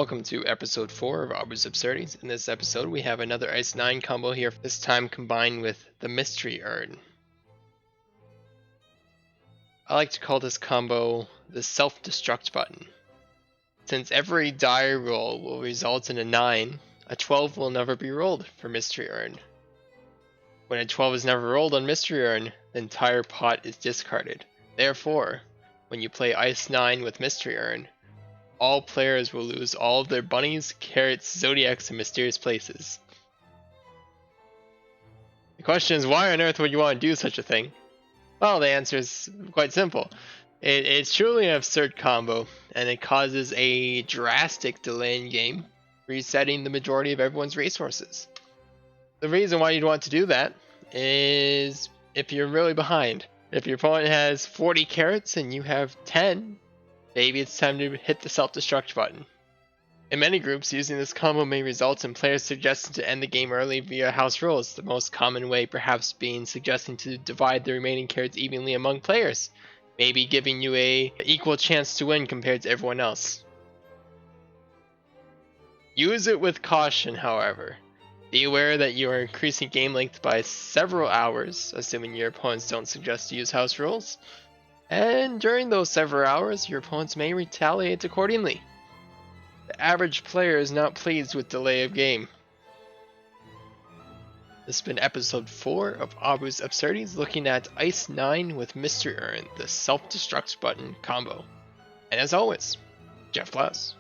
Welcome to episode 4 of Absurdities. In this episode, we have another Ice 9 combo here, this time combined with the Mystery Urn. I like to call this combo the Self-Destruct Button. Since every die roll will result in a 9, a 12 will never be rolled for Mystery Urn. When a 12 is never rolled on Mystery Urn, the entire pot is discarded. Therefore, when you play Ice 9 with Mystery Urn, all players will lose all of their bunnies, carrots, zodiacs, and mysterious places. The question is, why on earth would you want to do such a thing? Well, the answer is quite simple. It's truly an absurd combo, and it causes a drastic delay in game, resetting the majority of everyone's resources. The reason why you'd want to do that is if you're really behind. If your opponent has 40 carrots and you have 10, maybe it's time to hit the self-destruct button. In many groups, using this combo may result in players suggesting to end the game early via house rules, the most common way perhaps being suggesting to divide the remaining carrots evenly among players, maybe giving you an equal chance to win compared to everyone else. Use it with caution, however. Be aware that you are increasing game length by several hours, assuming your opponents don't suggest to use house rules. And during those several hours, your opponents may retaliate accordingly. The average player is not pleased with delay of game. This has been episode 4 of Abu's Absurdities, looking at Ice 9 with Mystery Urn, the Self-Destruct Button combo. And as always, Jeff bless.